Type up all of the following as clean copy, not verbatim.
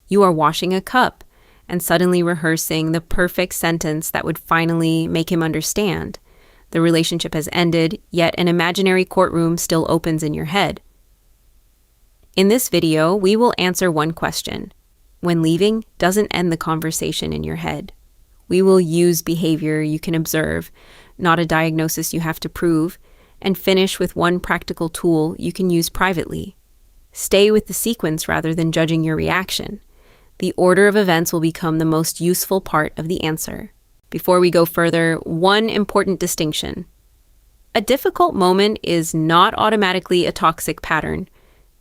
You are washing a cup and suddenly rehearsing the perfect sentence that would finally make him understand. The relationship has ended, yet an imaginary courtroom still opens in your head. In this video, we will answer one question. When leaving doesn't end the conversation in your head. We will use behavior you can observe, not a diagnosis you have to prove, and finish with one practical tool you can use privately. Stay with the sequence rather than judging your reaction. The order of events will become the most useful part of the answer. Before we go further, one important distinction. A difficult moment is not automatically a toxic pattern.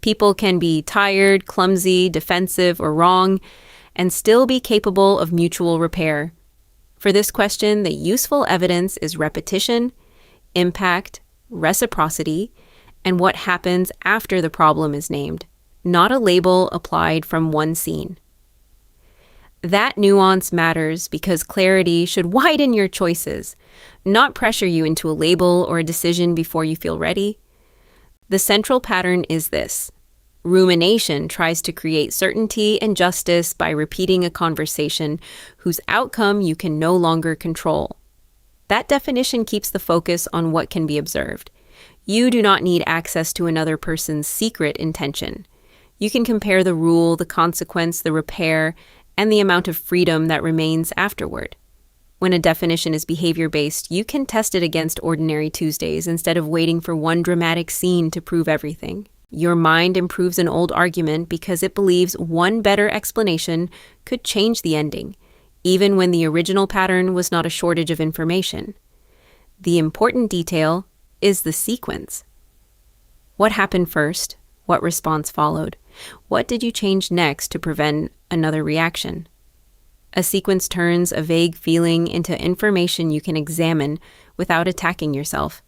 People can be tired, clumsy, defensive, or wrong, and still be capable of mutual repair. For this question, the useful evidence is repetition, impact, reciprocity, and what happens after the problem is named, not a label applied from one scene. That nuance matters because clarity should widen your choices, not pressure you into a label or a decision before you feel ready. The central pattern is this. Rumination tries to create certainty and justice by repeating a conversation whose outcome you can no longer control. That definition keeps the focus on what can be observed. You do not need access to another person's secret intention. You can compare the rule, the consequence, the repair, and the amount of freedom that remains afterward. When a definition is behavior-based, you can test it against ordinary Tuesdays instead of waiting for one dramatic scene to prove everything. Your mind improves an old argument because it believes one better explanation could change the ending, even when the original pattern was not a shortage of information. The important detail is the sequence. What happened first? What response followed? What did you change next to prevent another reaction? A sequence turns a vague feeling into information you can examine without attacking yourself.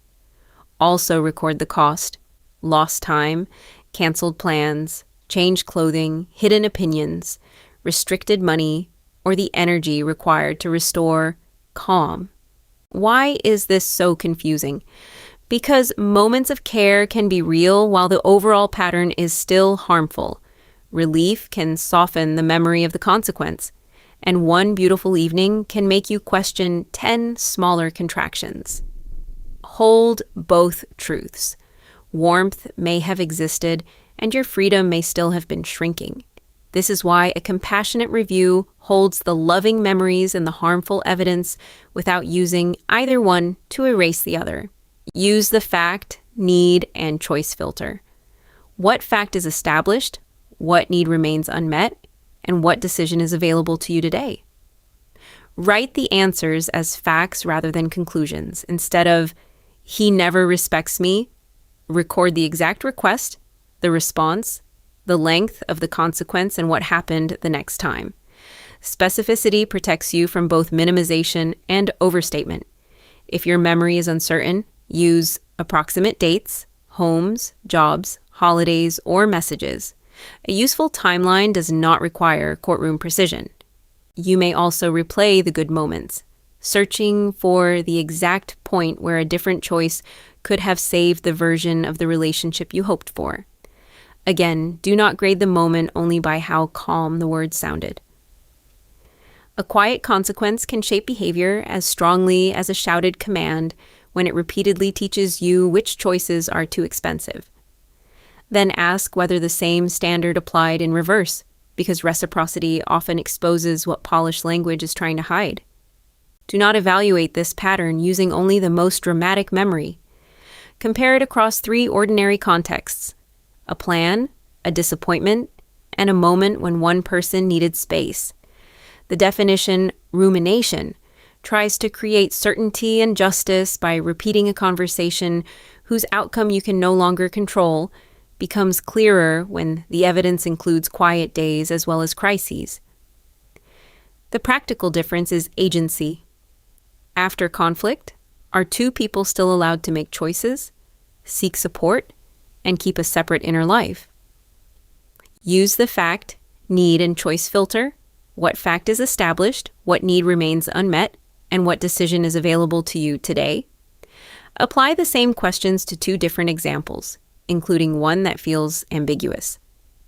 Also record the cost. Lost time, canceled plans, changed clothing, hidden opinions, restricted money, or the energy required to restore calm. Why is this so confusing? Because moments of care can be real while the overall pattern is still harmful. Relief can soften the memory of the consequence, and one beautiful evening can make you question 10 smaller contractions. Hold both truths. Warmth may have existed, and your freedom may still have been shrinking. This is why a compassionate review holds the loving memories and the harmful evidence without using either one to erase the other. Use the fact, need, and choice filter. What fact is established? What need remains unmet? And what decision is available to you today? Write the answers as facts rather than conclusions. Instead of, "He never respects me," record the exact request, the response, the length of the consequence, and what happened the next time. Specificity protects you from both minimization and overstatement. If your memory is uncertain, use approximate dates, homes, jobs, holidays, or messages. A useful timeline does not require courtroom precision. You may also replay the good moments, searching for the exact point where a different choice could have saved the version of the relationship you hoped for. Again, do not grade the moment only by how calm the words sounded. A quiet consequence can shape behavior as strongly as a shouted command when it repeatedly teaches you which choices are too expensive. Then ask whether the same standard applied in reverse, because reciprocity often exposes what polished language is trying to hide. Do not evaluate this pattern using only the most dramatic memory. Compare it across 3 ordinary contexts: a plan, a disappointment, and a moment when one person needed space. The definition, rumination, tries to create certainty and justice by repeating a conversation whose outcome you can no longer control, becomes clearer when the evidence includes quiet days as well as crises. The practical difference is agency. After conflict, are 2 people still allowed to make choices, seek support, and keep a separate inner life? Use the fact, need, and choice filter. What fact is established, what need remains unmet, and what decision is available to you today? Apply the same questions to 2 different examples, including one that feels ambiguous.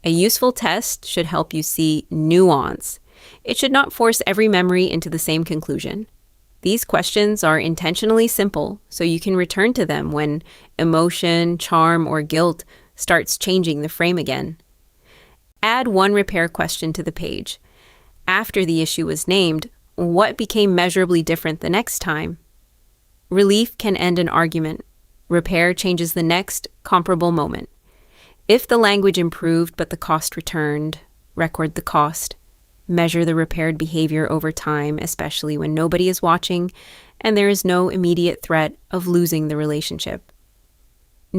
A useful test should help you see nuance. It should not force every memory into the same conclusion. These questions are intentionally simple, so you can return to them when emotion, charm, or guilt starts changing the frame again. Add one repair question to the page. After the issue was named, what became measurably different the next time? Relief can end an argument. Repair changes the next comparable moment. If the language improved but the cost returned, record the cost. Measure the repaired behavior over time, especially when nobody is watching and there is no immediate threat of losing the relationship.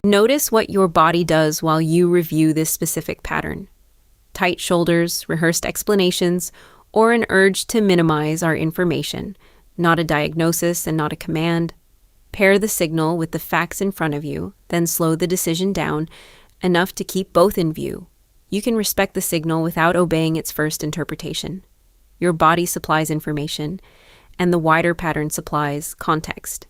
Notice what your body does while you review this specific pattern. Tight shoulders, rehearsed explanations, or an urge to minimize our information, not a diagnosis and not a command. Pair the signal with the facts in front of you, then slow the decision down enough to keep both in view. You can respect the signal without obeying its first interpretation. Your body supplies information, and the wider pattern supplies context.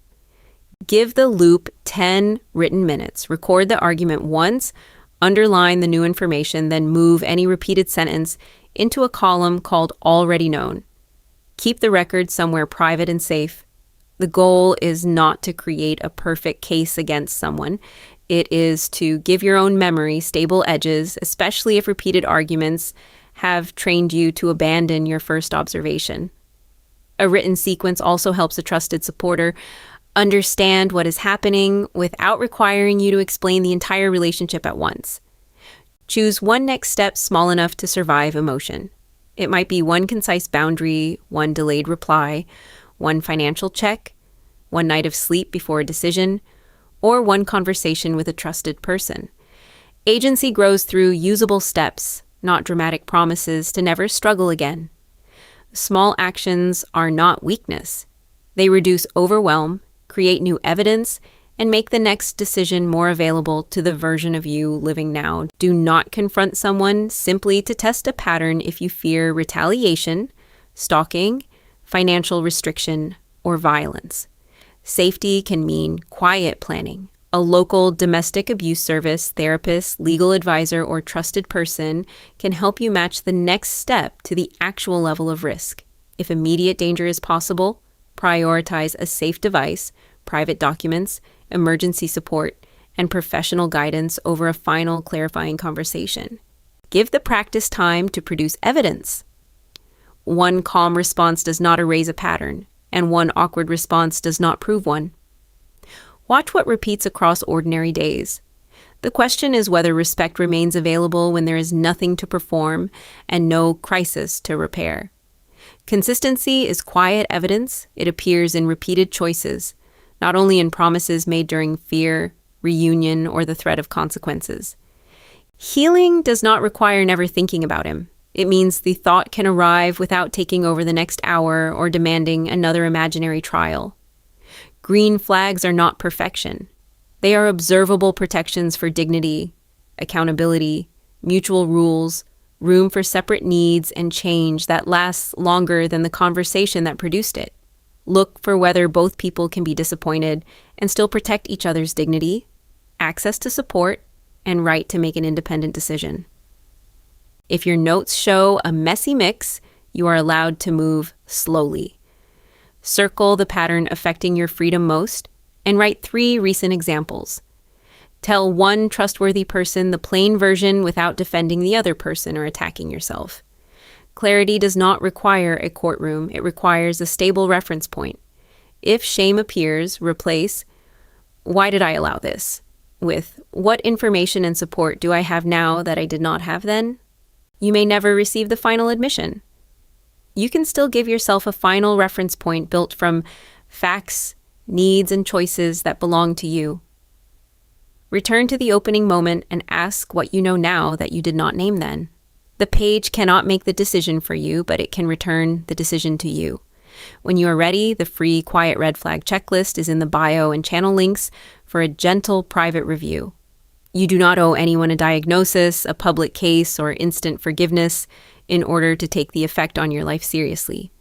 Give the loop 10 written minutes. Record the argument once, underline the new information, then move any repeated sentence into a column called Already Known. Keep the record somewhere private and safe. The goal is not to create a perfect case against someone. It is to give your own memory stable edges, especially if repeated arguments have trained you to abandon your first observation. A written sequence also helps a trusted supporter understand what is happening without requiring you to explain the entire relationship at once. Choose one next step small enough to survive emotion. It might be one concise boundary, one delayed reply, one financial check, one night of sleep before a decision, or one conversation with a trusted person. Agency grows through usable steps, not dramatic promises to never struggle again. Small actions are not weakness. They reduce overwhelm, create new evidence, and make the next decision more available to the version of you living now. Do not confront someone simply to test a pattern if you fear retaliation, stalking, financial restriction, or violence. Safety can mean quiet planning. A local domestic abuse service, therapist, legal advisor, or trusted person can help you match the next step to the actual level of risk. If immediate danger is possible, prioritize a safe device, private documents, emergency support, and professional guidance over a final clarifying conversation. Give the practice time to produce evidence. One calm response does not erase a pattern, and one awkward response does not prove one. Watch what repeats across ordinary days. The question is whether respect remains available when there is nothing to perform and no crisis to repair. Consistency is quiet evidence. It appears in repeated choices, not only in promises made during fear, reunion, or the threat of consequences. Healing does not require never thinking about him. It means the thought can arrive without taking over the next hour or demanding another imaginary trial. Green flags are not perfection. They are observable protections for dignity, accountability, mutual rules, room for separate needs and change that lasts longer than the conversation that produced it. Look for whether both people can be disappointed and still protect each other's dignity, access to support, and right to make an independent decision. If your notes show a messy mix, you are allowed to move slowly. Circle the pattern affecting your freedom most and write 3 recent examples. Tell one trustworthy person the plain version without defending the other person or attacking yourself. Clarity does not require a courtroom. It requires a stable reference point. If shame appears, replace, "Why did I allow this?" with, "What information and support do I have now that I did not have then?" You may never receive the final admission. You can still give yourself a final reference point built from facts, needs, and choices that belong to you. Return to the opening moment and ask what you know now that you did not name then. The page cannot make the decision for you, but it can return the decision to you. When you are ready, the free Quiet Red Flag checklist is in the bio and channel links for a gentle private review. You do not owe anyone a diagnosis, a public case, or instant forgiveness in order to take the effect on your life seriously.